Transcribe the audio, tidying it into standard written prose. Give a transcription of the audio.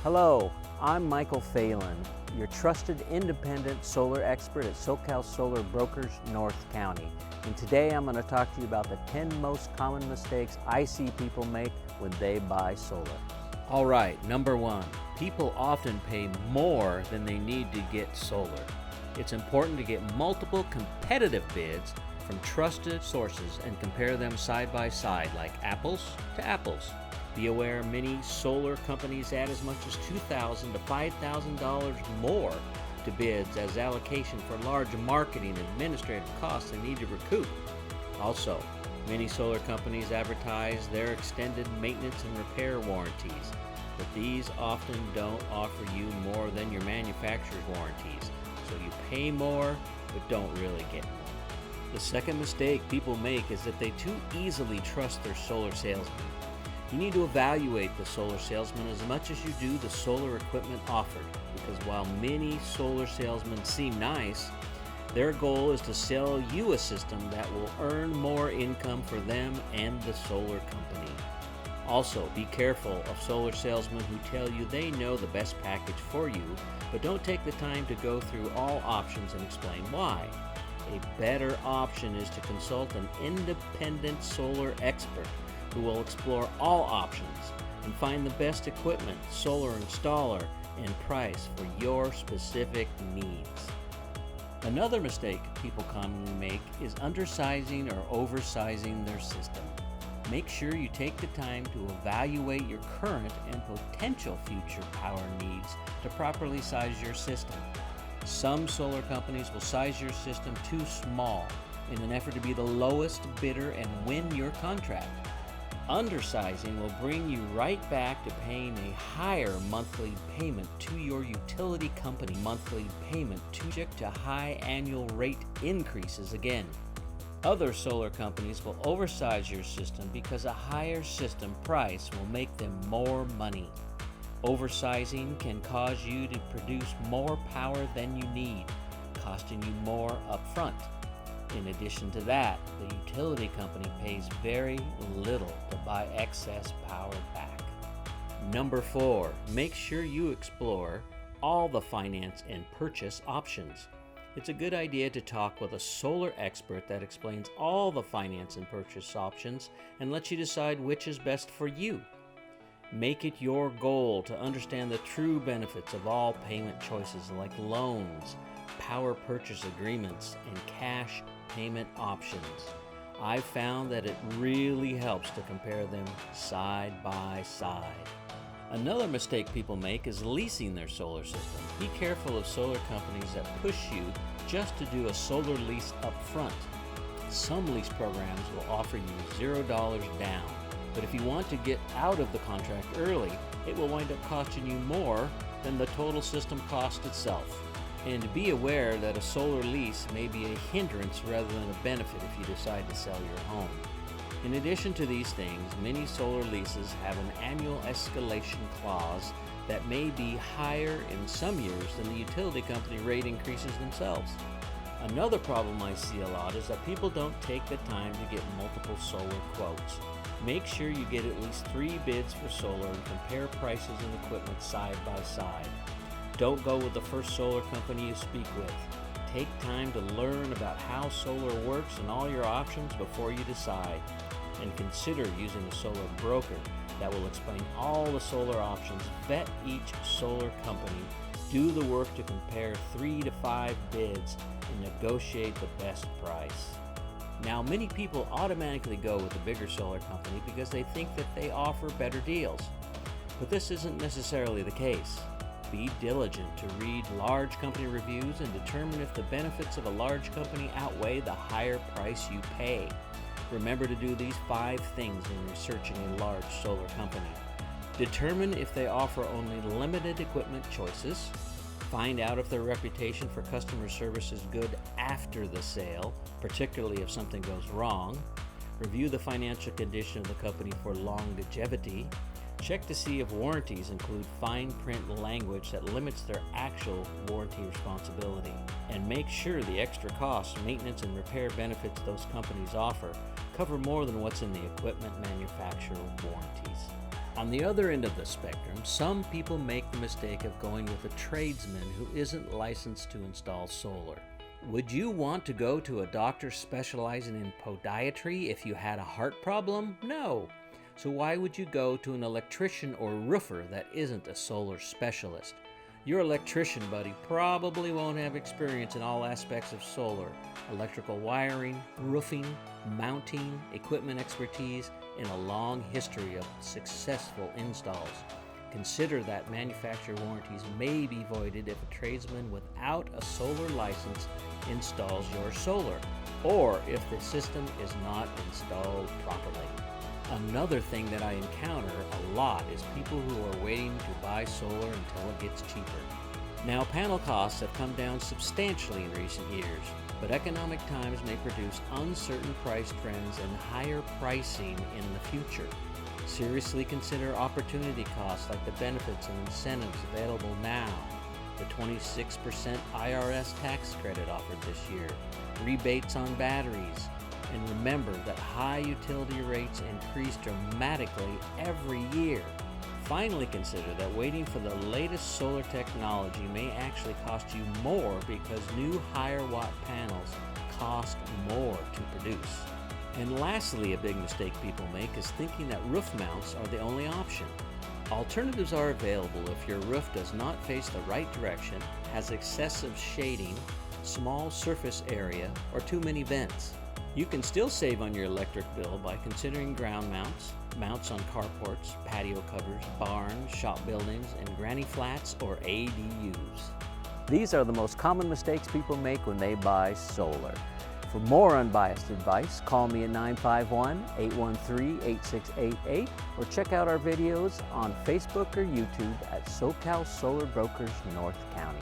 Hello, I'm Michael Faelin, your trusted independent solar expert at SoCal Solar Brokers, North County. And today I'm going to talk to you about the 10 most common mistakes I see people make when they buy solar. All right, number one, people often pay more than they need to get solar. It's important to get multiple competitive bids from trusted sources and compare them side by side like apples to apples. Be aware many solar companies add as much as $2,000 to $5,000 more to bids as allocation for large marketing and administrative costs they need to recoup. Also, many solar companies advertise their extended maintenance and repair warranties, but these often don't offer you more than your manufacturer's warranties, so you pay more but don't really get more. The second mistake people make is that they too easily trust their solar salesman. You need to evaluate the solar salesman as much as you do the solar equipment offered, because while many solar salesmen seem nice, their goal is to sell you a system that will earn more income for them and the solar company. Also, be careful of solar salesmen who tell you they know the best package for you, but don't take the time to go through all options and explain why. A better option is to consult an independent solar expert who will explore all options and find the best equipment, solar installer, and price for your specific needs. Another mistake people commonly make is undersizing or oversizing their system. Make sure you take the time to evaluate your current and potential future power needs to properly size your system. Some solar companies will size your system too small in an effort to be the lowest bidder and win your contract. Undersizing will bring you right back to paying a higher monthly payment to your utility company. Monthly payment subject to high annual rate increases again. Other solar companies will oversize your system because a higher system price will make them more money. Oversizing can cause you to produce more power than you need, costing you more upfront. In addition to that, the utility company pays very little to buy excess power back. Number 4, make sure you explore all the finance and purchase options. It's a good idea to talk with a solar expert that explains all the finance and purchase options and lets you decide which is best for you. Make it your goal to understand the true benefits of all payment choices like loans, power purchase agreements, and cash payment options. I've found that it really helps to compare them side by side. Another mistake people make is leasing their solar system. Be careful of solar companies that push you just to do a solar lease up front. Some lease programs will offer you $0 down, but if you want to get out of the contract early, it will wind up costing you more than the total system cost itself. And be aware that a solar lease may be a hindrance rather than a benefit if you decide to sell your home. In addition to these things, many solar leases have an annual escalation clause that may be higher in some years than the utility company rate increases themselves. Another problem I see a lot is that people don't take the time to get multiple solar quotes. Make sure you get at least 3 bids for solar and compare prices and equipment side by side. Don't go with the first solar company you speak with. Take time to learn about how solar works and all your options before you decide. And consider using a solar broker that will explain all the solar options, vet each solar company, do the work to compare 3 to 5 bids, and negotiate the best price. Now, many people automatically go with the bigger solar company because they think that they offer better deals. But this isn't necessarily the case. Be diligent to read large company reviews and determine if the benefits of a large company outweigh the higher price you pay. Remember to do these 5 things when researching a large solar company. Determine if they offer only limited equipment choices. Find out if their reputation for customer service is good after the sale, particularly if something goes wrong. Review the financial condition of the company for longevity. Check to see if warranties include fine print language that limits their actual warranty responsibility. And make sure the extra costs, maintenance, and repair benefits those companies offer cover more than what's in the equipment manufacturer warranties. On the other end of the spectrum, some people make the mistake of going with a tradesman who isn't licensed to install solar. Would you want to go to a doctor specializing in podiatry if you had a heart problem? No. So why would you go to an electrician or roofer that isn't a solar specialist? Your electrician buddy probably won't have experience in all aspects of solar, electrical wiring, roofing, mounting, equipment expertise, and a long history of successful installs. Consider that manufacturer warranties may be voided if a tradesman without a solar license installs your solar, or if the system is not installed properly. Another thing that I encounter a lot is people who are waiting to buy solar until it gets cheaper. Now, panel costs have come down substantially in recent years, but economic times may produce uncertain price trends and higher pricing in the future. Seriously consider opportunity costs like the benefits and incentives available now, the 26% IRS tax credit offered this year, rebates on batteries, and remember that high utility rates increase dramatically every year. Finally, consider that waiting for the latest solar technology may actually cost you more because new higher watt panels cost more to produce. And lastly, a big mistake people make is thinking that roof mounts are the only option. Alternatives are available if your roof does not face the right direction, has excessive shading, small surface area, or too many vents. You can still save on your electric bill by considering ground mounts, mounts on carports, patio covers, barns, shop buildings, and granny flats or ADUs. These are the most common mistakes people make when they buy solar. For more unbiased advice, call me at 951-813-8688 or check out our videos on Facebook or YouTube at SoCal Solar Brokers North County.